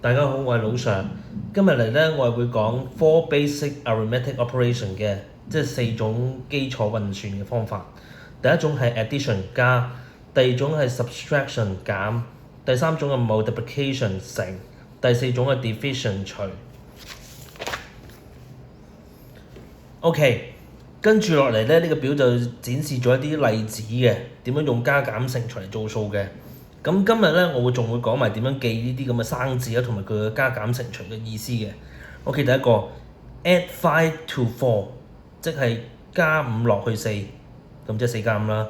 大家好，我係老 Sir。今日嚟咧，我係會講 four basic arithmetic operation 嘅，即係4種基礎運算嘅方法。第一種係 addition 加，第二種係 subtraction 減，第三種係 multiplication 乘，第四種係 division 除。OK， 跟住落嚟咧，呢個表就展示咗一啲例子嘅，點樣用加減乘除嚟做數嘅。咁今日咧，我仲會講埋點樣記呢啲咁嘅生字啦，同埋佢嘅加減乘除嘅意思嘅。OK，第一個 add 5 to 4，即係加5落去4，咁即係4加5啦。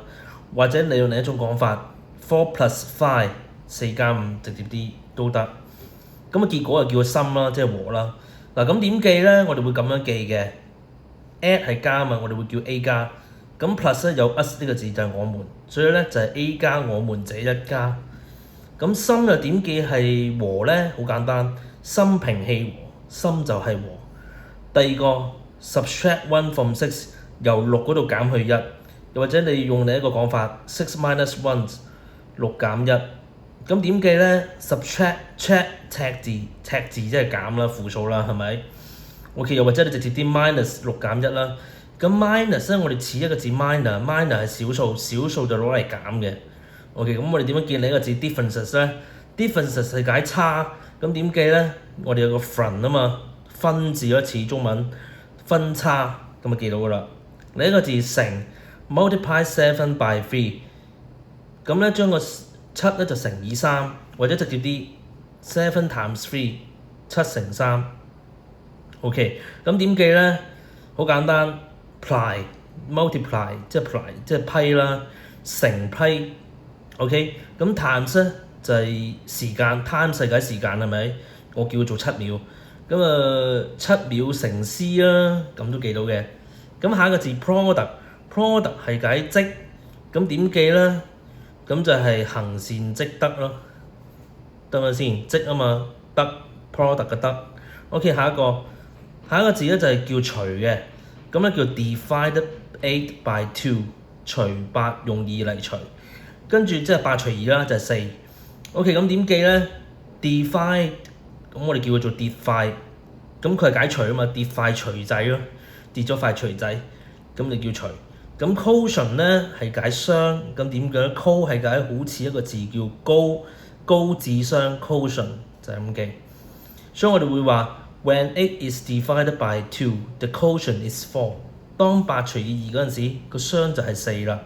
或者你用另一種講法，4 plus 5， 4加5直接啲都得。咁結果就叫 sum 啦，即係和啦。嗱，咁點記咧？我哋會咁樣記嘅。add 係加嘛，我哋會叫 a 加。咁 plus 咧有 us 呢個字就係我們，所以咧就係 a 加我們這一加。咁心又點記係和咧？好簡單，心平氣和，心就係和。第二個 subtract 1 from 6，由6嗰度減去1，又或者你用另一個講法6 minus 1， 6減1。咁點記咧 ？subtract 赤字即係減啦，負數啦，係咪？OK， 又或者你直接啲 minus 6減1啦。咁 minus 咧，我哋似一個字 minor 係小數，小數就攞嚟減嘅。OK， 咁我哋點樣見另一個字 differences 咧 ？differences 係解差，咁點記咧？我哋有個 from 啊嘛，分字咯，似中文分差，咁就記到噶啦。另一個字乘 multiply 7 by 3，咁咧將個7咧就乘以3，或者直接啲7 times 3， 7乘3。OK， 咁點記咧？好簡單 ，ply multiply 即係批啦，乘批。OK， 咁 times 咧就係時間 ，time 係解時間係咪？我叫佢做7秒。咁7秒乘 c 啦，咁都記到嘅。咁下一個字 product 係解積，咁點記咧？咁就係行善積德咯，得咪先？積啊嘛，德 product 嘅德。OK， 下一個字咧就係叫除嘅，咁咧叫 divide 8 by 2， 除8用2嚟除。跟住即係8除2啦，就係4。OK， 咁點記咧 ？divide 咁我哋叫佢做跌塊，咁佢係解除啊嘛，跌塊除仔咯，跌咗塊除仔，咁你叫除。咁 quotient 咧係解雙，咁點解 co 係解好似一個字叫高智商 quotient 就係咁記。所以我哋會話 when 8 is divided by 2， the quotient is 4。當8除以2嗰陣時，個雙就係4啦。